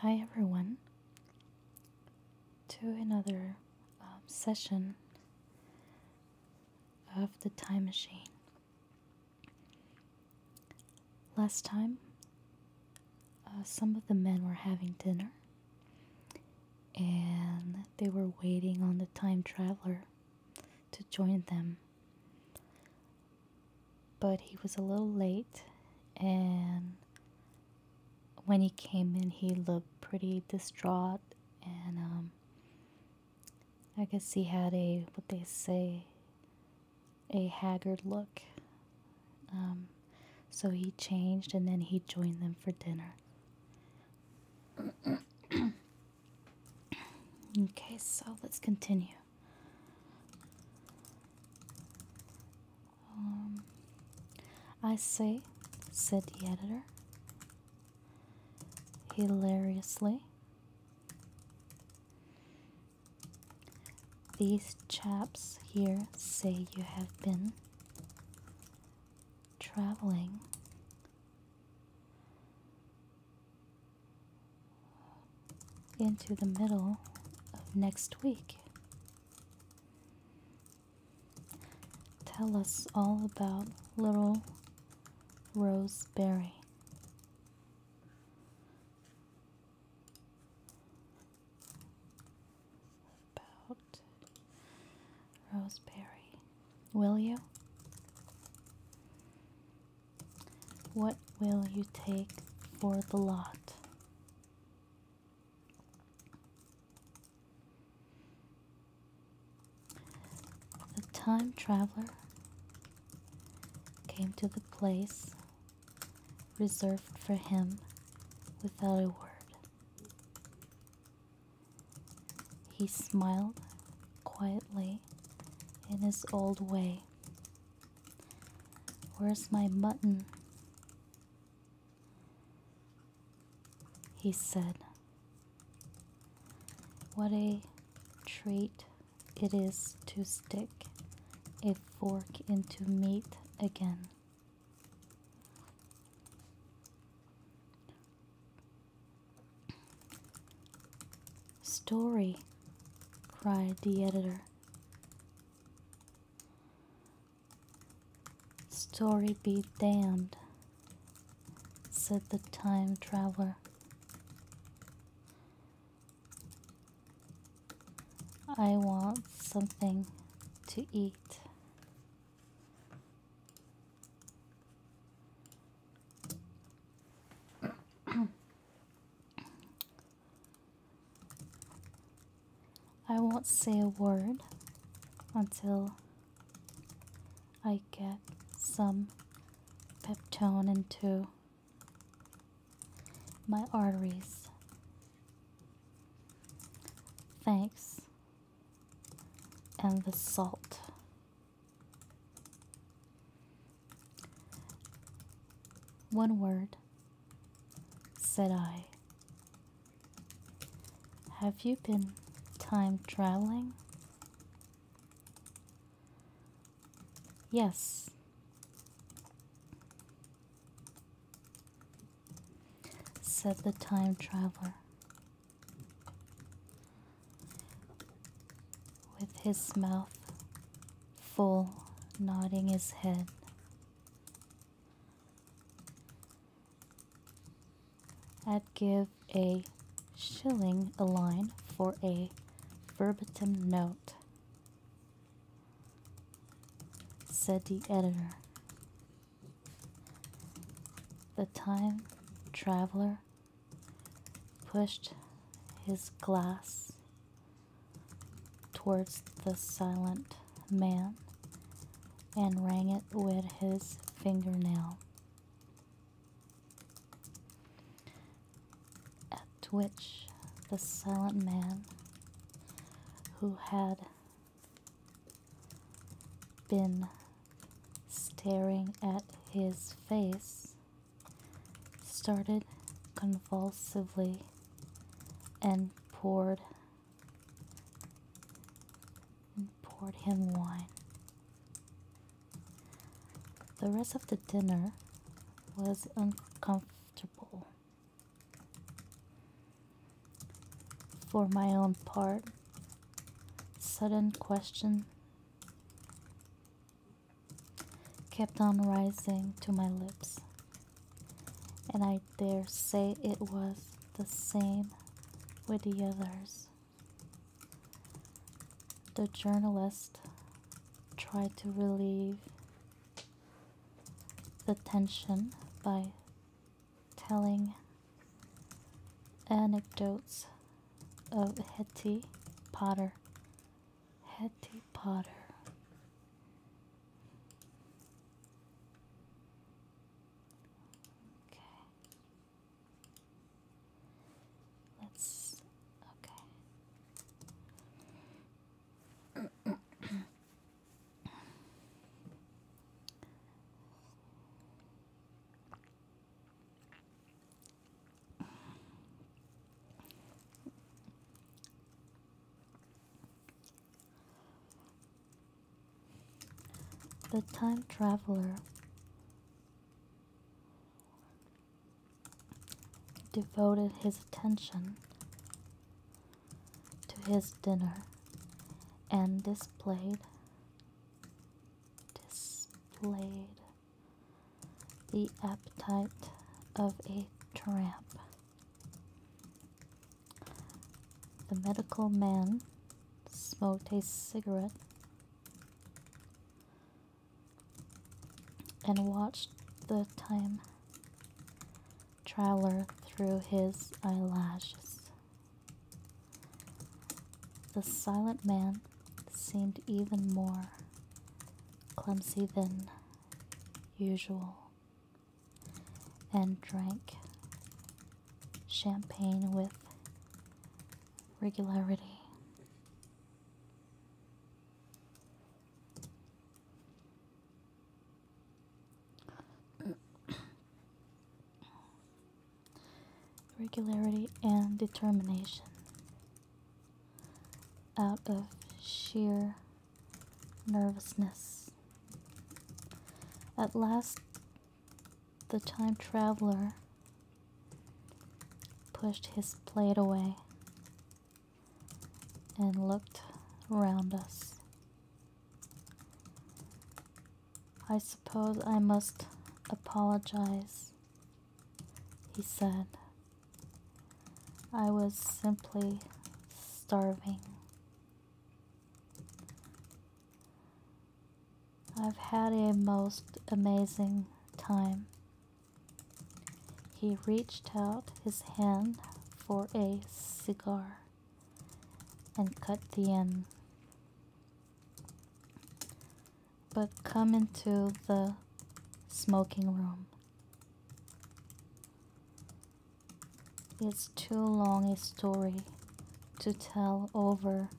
Hi everyone to another session of the time machine. Last time, some of the men were having dinner and they were waiting on the time traveler to join them. But he was a little late, and when he came in, he looked pretty distraught, and I guess he had what they say, a haggard look. So he changed and then he joined them for dinner. Okay, so let's continue. I say, said the editor, hilariously. These chaps here say you have been traveling into the middle of next week. Tell us all about little Roseberry. About Roseberry. Will you? What will you take for the lot? The time traveler came to the place reserved for him without a word. He smiled quietly in his old way. Where's my mutton? He said. What a treat it is to stick a fork into meat again. Story, cried the editor. Story be damned, said the time traveler. I want something to eat. I won't say a word until I get some peptone into my arteries. Thanks. And the salt. One word, said I. Have you been time traveling? Yes. Said the time traveler, with his mouth full, nodding his head. I'd give a shilling a line for a verbatim note, said the editor. The time traveler pushed his glass towards the silent man and rang it with his fingernail, at which the silent man, who had been staring at his face, started convulsively and poured him wine. The rest of the dinner was uncomfortable. For my own part, sudden question kept on rising to my lips, and I dare say it was the same with the others. The journalist tried to relieve the tension by telling anecdotes of Hetty Potter. Hetty Potter. Okay. Let's. Okay. The time traveler devoted his attention to his dinner and displayed the appetite of a tramp. The medical man smoked a cigarette and watched the time traveler through his eyelashes. The silent man seemed even more clumsy than usual and drank champagne with regularity. Regularity and determination, out of sheer nervousness. At last, the time traveler pushed his plate away and looked around us. "I suppose I must apologize," he said. "I was simply starving. I've had a most amazing time." He reached out his hand for a cigar and cut the end. "But come into the smoking room. It's too long a story to tell over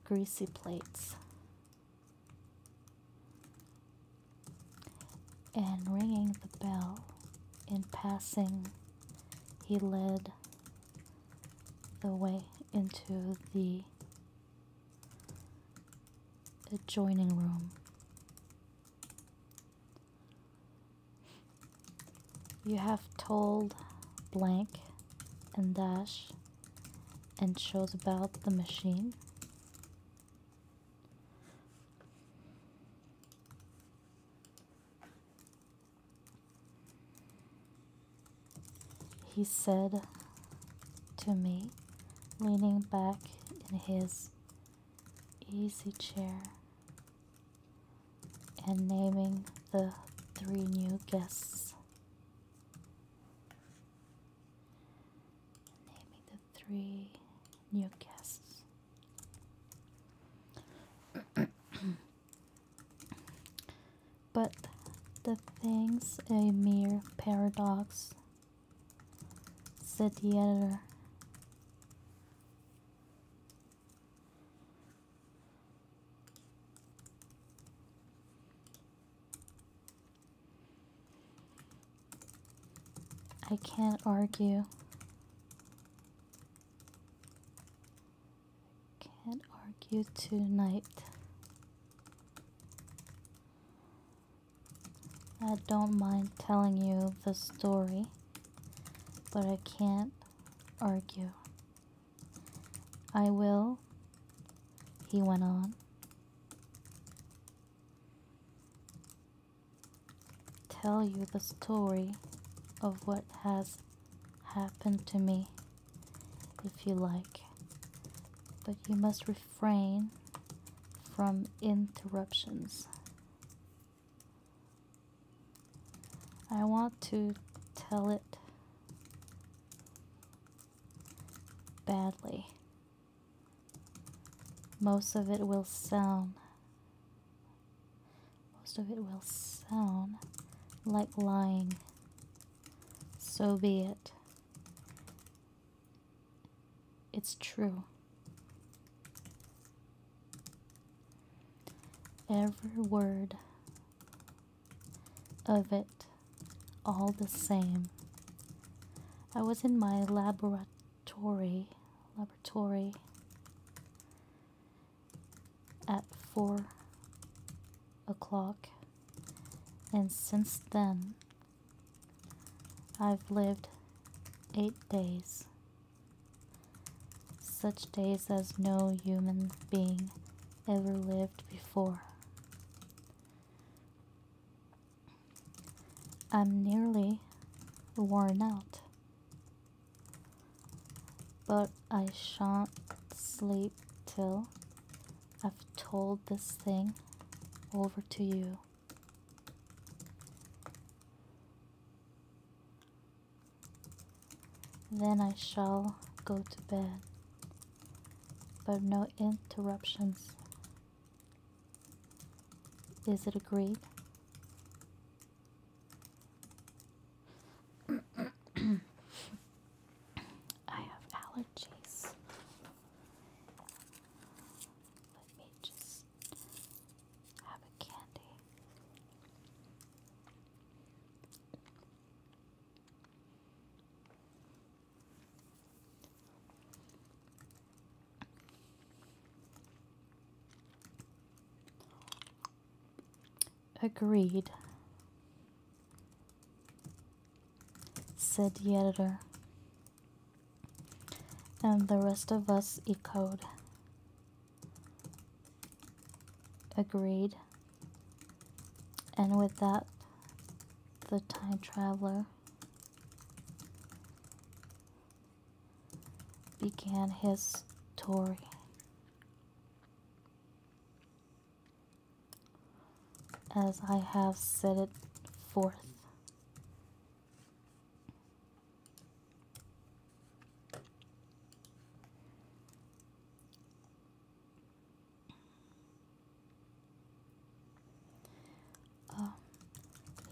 greasy plates." And ringing the bell in passing, he led the way into the adjoining room. "You have told blank and dash and shows about the machine?" he said to me, leaning back in his easy chair and naming the 3 new guests. But the thing's a mere paradox, said the editor. I can't argue. Tonight. I don't mind telling you the story, but I can't argue. I will, he went on, tell you the story of what has happened to me, if you like, but you must refrain from interruptions. I want to tell it badly. Most of it will sound like lying. So be it. It's true. Every word of it, all the same. I was in my laboratory at 4 o'clock, and since then I've lived 8 days, such days as no human being ever lived before. I'm nearly worn out, but I shan't sleep till I've told this thing over to you. Then I shall go to bed, but no interruptions. Is it agreed? I have allergies. Let me just have a candy. Agreed, said the editor, and the rest of us echoed. Agreed, and with that, the time traveler began his story. As I have set it forth.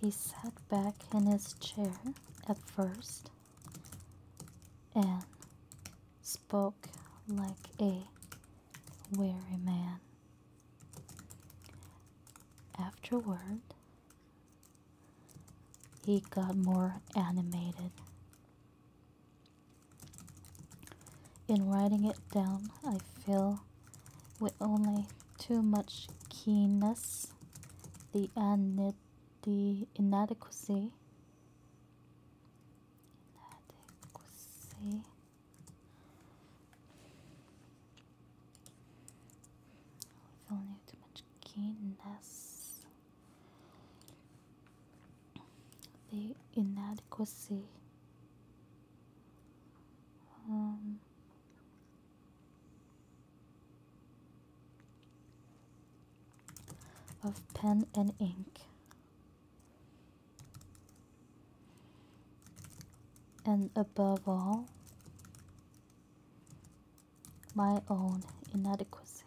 He sat back in his chair at first and spoke like a weary man. Afterward, he got more animated. In writing it down, I feel with only too much keenness the inadequacy feeling too much keenness, the inadequacy of pen and ink, and above all, my own inadequacy.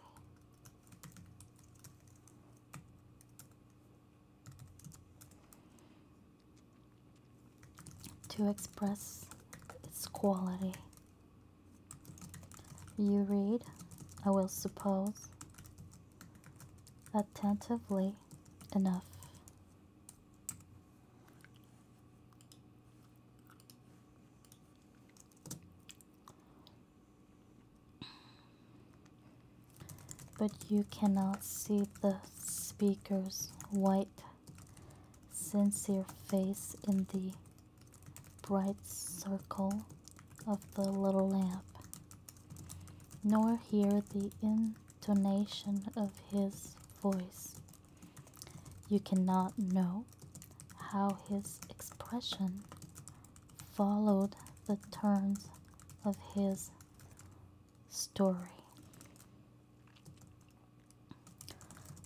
To express its quality. You read, I will suppose, attentively enough. But you cannot see the speaker's white, sincere face in the bright circle of the little lamp. nor hear the intonation of his voice. You cannot know how his expression followed the turns of his story.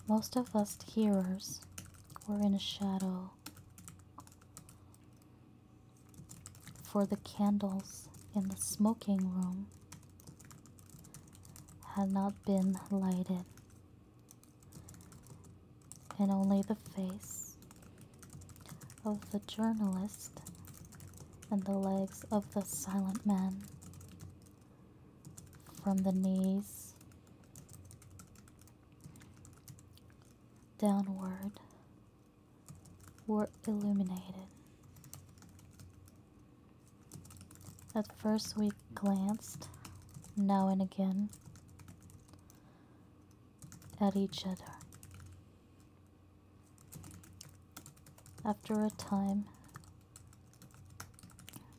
Most of us hearers were in a shadow, for the candles in the smoking room had not been lighted, and only the face of the journalist and the legs of the silent man from the knees downward were illuminated. At first we glanced, now and again, at each other. After a time,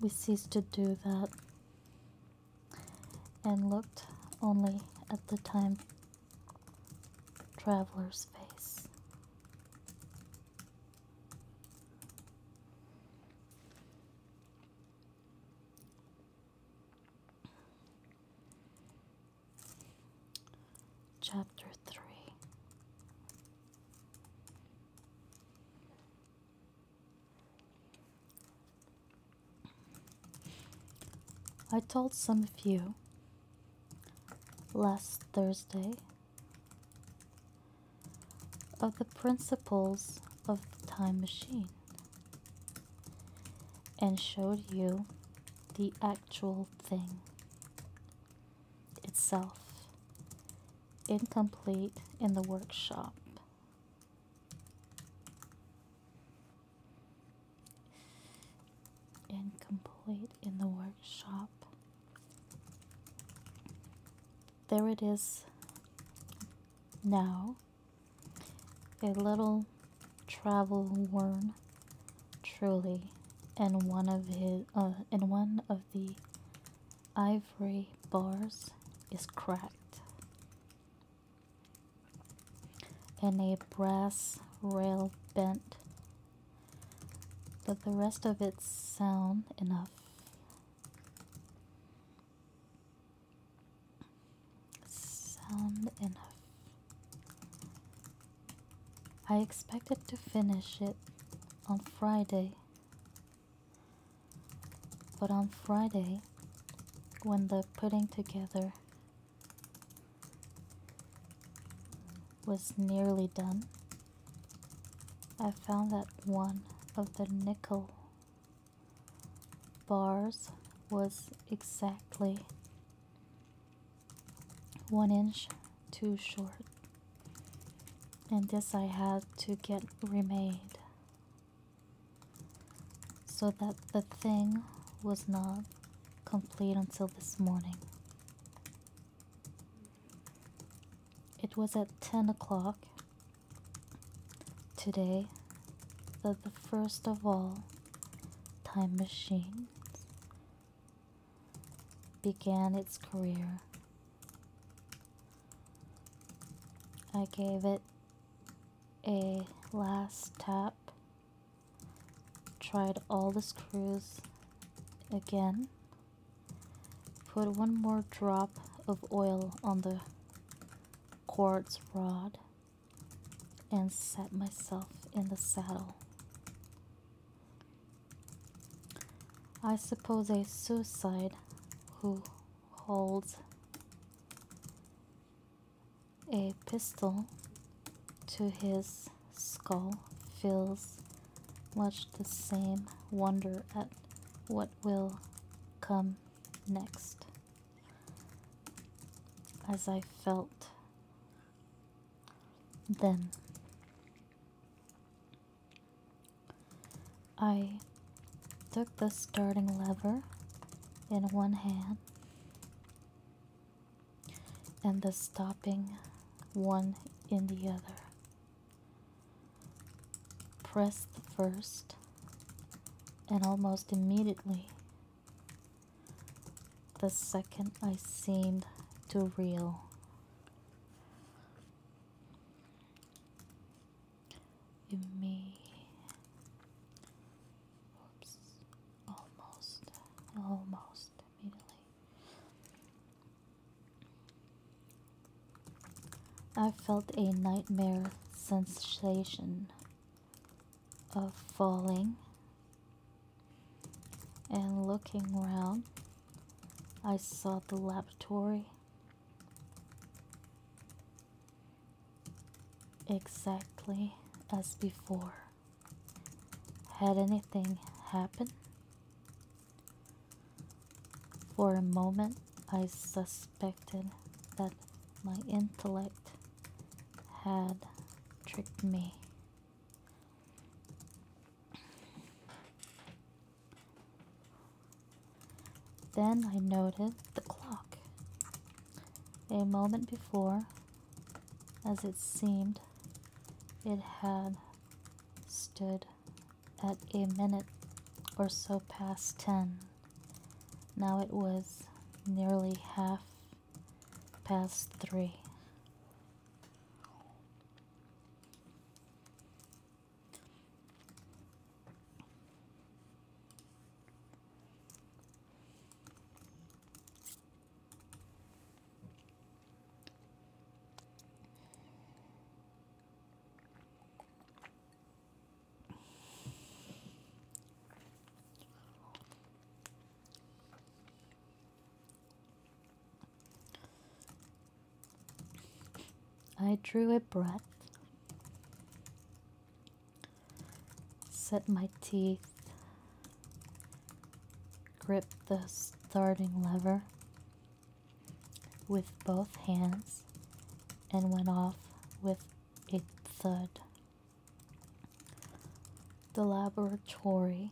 we ceased to do that and looked only at the time traveler's face. Chapter 3. I told some of you last Thursday of the principles of the time machine and showed you the actual thing itself, incomplete in the workshop. Incomplete in the workshop. There it is now, a little travel worn, truly, and one of the ivory bars is cracked, and a brass rail bent, but the rest of it's sound enough. Sound enough. I expected to finish it on Friday, but on Friday, when the putting together was nearly done, I found that one of the nickel bars was exactly 1 inch too short, and this I had to get remade, so that the thing was not complete until this morning. It was at 10 o'clock today that the first of all time machines began its career. I gave it a last tap, tried all the screws again, put one more drop of oil on the quartz rod, and sat myself in the saddle. I suppose a suicide who holds a pistol to his skull feels much the same wonder at what will come next as I felt then. I took the starting lever in one hand and the stopping one in the other. Pressed the first, and almost immediately the second I seemed to real. Oops, almost immediately. I felt a nightmare sensation of falling, and looking around, I saw the laboratory exactly as before. Had anything happened? For a moment, I suspected that my intellect had tricked me. Then I noted the clock. A moment before, as it seemed, it had stood at a minute or so past 10. Now it was nearly half past 3. I drew a breath, set my teeth, gripped the starting lever with both hands, and went off with a thud. The laboratory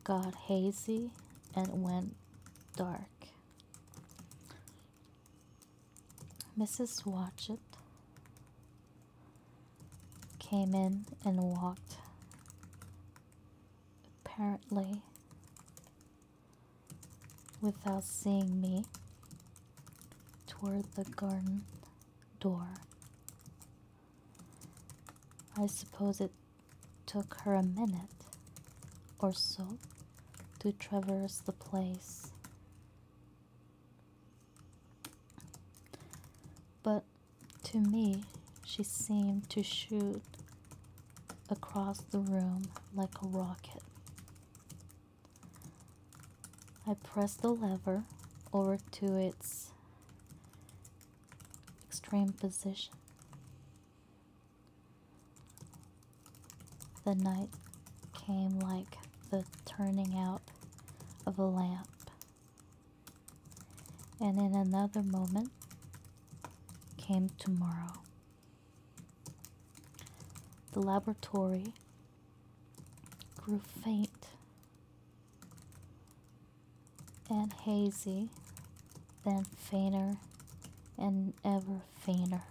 got hazy and went dark. Mrs. Watchett came in and walked, apparently without seeing me, toward the garden door. I suppose it took her a minute or so to traverse the place, but to me she seemed to shoot across the room like a rocket. I pressed the lever over to its extreme position. The night came like the turning out of a lamp, and in another moment came tomorrow. The laboratory grew faint and hazy, then fainter and ever fainter.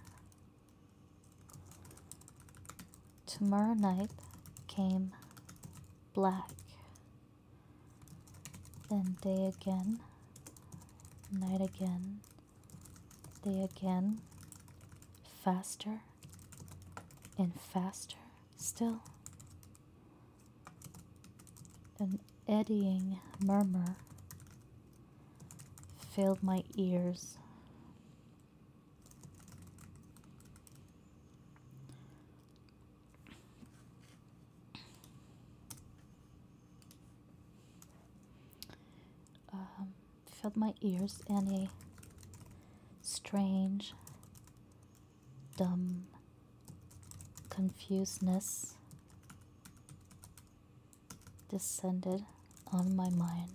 Tomorrow night came black, then day again, night again, day again, faster and faster still. An eddying murmur filled my ears. And a strange, dumb confusedness descended on my mind.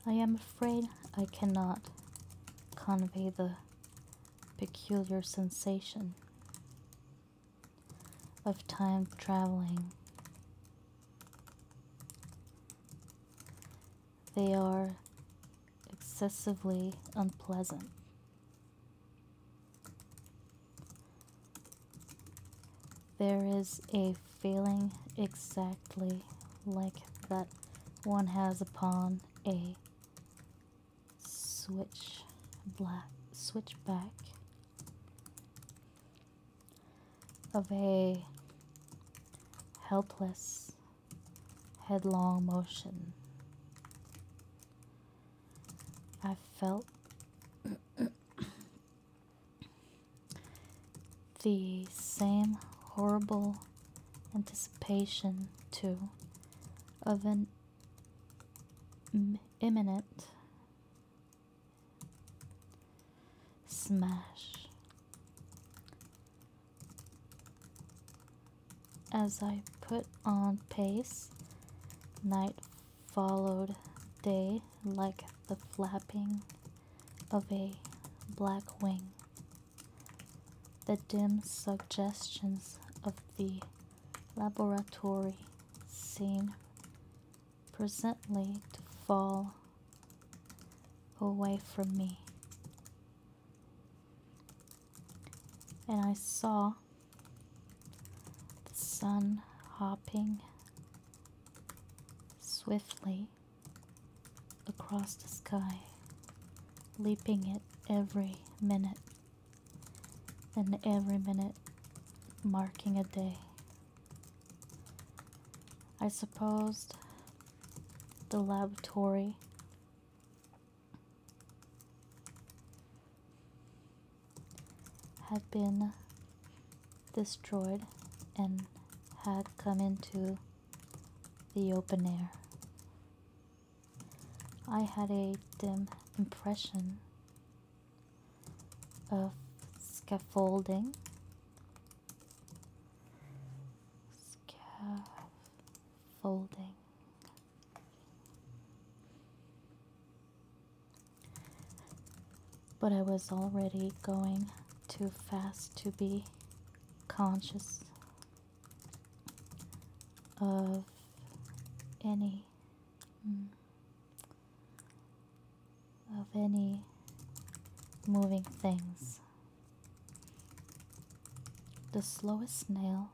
I am afraid I cannot convey the peculiar sensation of time traveling they are excessively unpleasant. There is a feeling exactly like that one has upon a switchback of a helpless, headlong motion. I felt the same horrible anticipation, too, of an imminent smash. As I put on pace, night followed day like the flapping of a black wing. The dim suggestions of the laboratory seemed presently to fall away from me, and I saw the sun hopping swiftly across the sky, leaping it every minute, and every minute marking a day. I supposed the laboratory had been destroyed and had come into the open air. I had a dim impression of scaffolding, but I was already going too fast to be conscious of any moving things. The slowest snail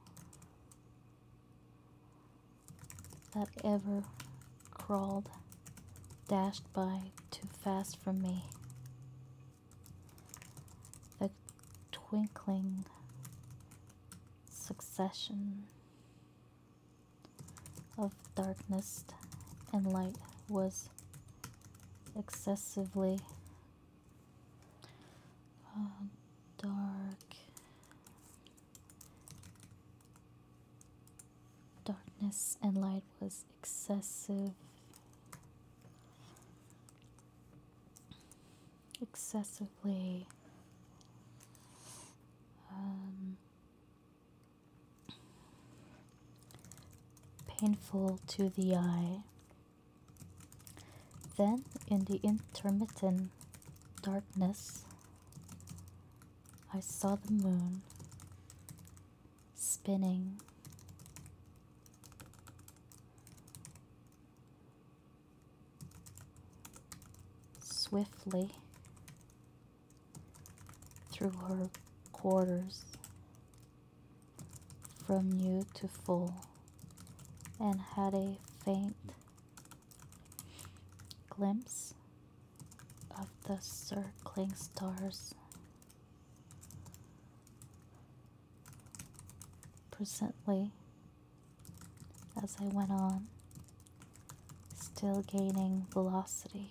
that ever crawled dashed by too fast for me. The twinkling succession of darkness and light was excessively darkness and light was excessively painful to the eye. Then, in the intermittent darkness, I saw the moon spinning swiftly through her quarters from new to full, and had a faint glimpse of the circling stars. Presently, as I went on, still gaining velocity,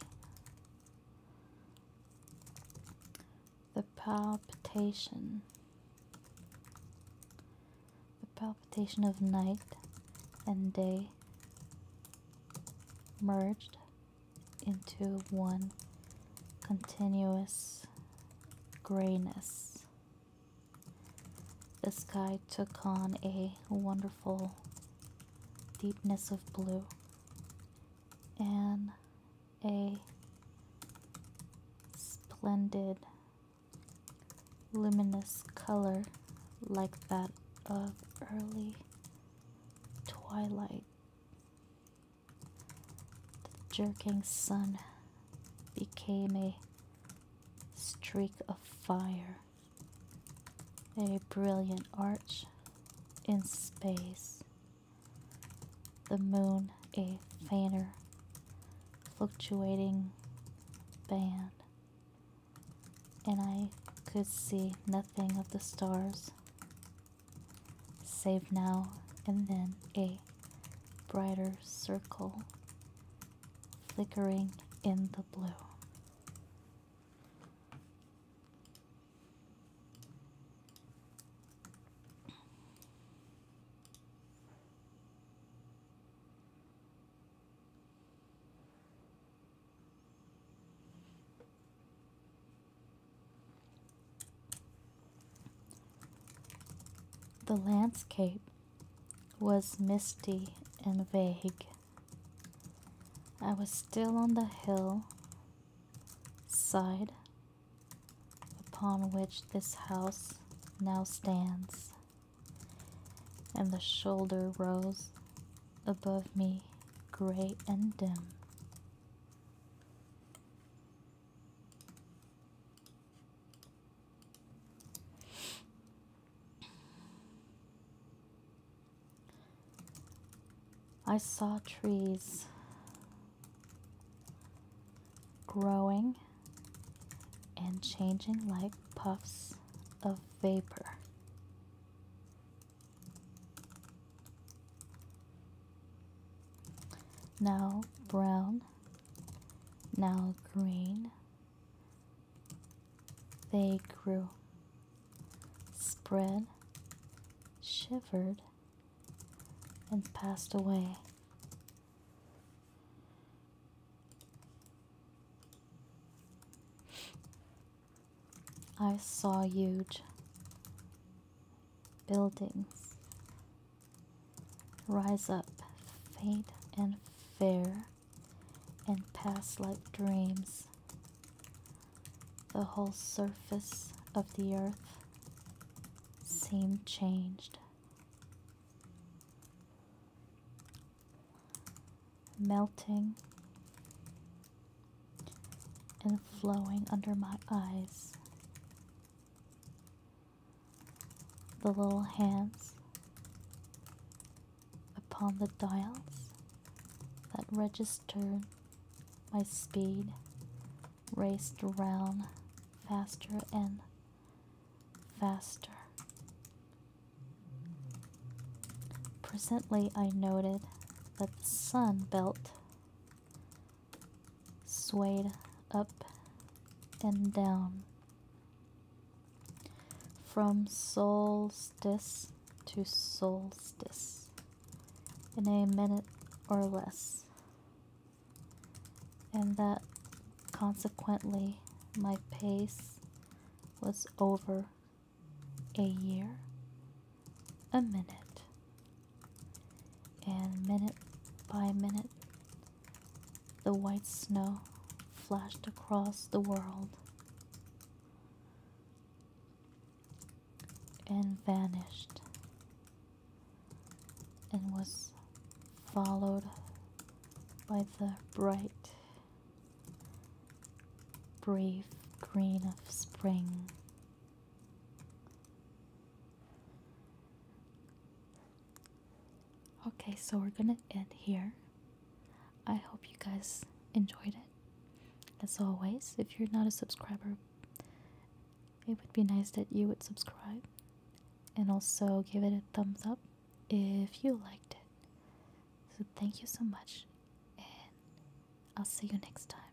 the palpitation of night and day merged into one continuous grayness. The sky took on a wonderful deepness of blue and a splendid luminous color like that of early twilight. jerking sun became a streak of fire, a brilliant arch in space, the moon a fainter, fluctuating band, and I could see nothing of the stars, save now and then a brighter circle flickering in the blue. The landscape was misty and vague. I was still on the hill side upon which this house now stands, and the shoulder rose above me, gray and dim. I saw trees growing and changing like puffs of vapor. Now brown, now green, they grew, spread, shivered, and passed away. I saw huge buildings rise up, faint and fair, and pass like dreams. The whole surface of the earth seemed changed. Melting and flowing under my eyes. The little hands upon the dials that registered my speed raced around faster and faster. Presently I noted that the sun belt swayed up and down from solstice to solstice in a minute or less, and that consequently my pace was over a year, a minute, and minute by minute the white snow flashed across the world and vanished, and was followed by the bright, brave green of spring. Okay, so we're gonna end here. I hope you guys enjoyed it. As always, if you're not a subscriber, it would be nice that you would subscribe and also give it a thumbs up if you liked it. So thank you so much, and I'll see you next time.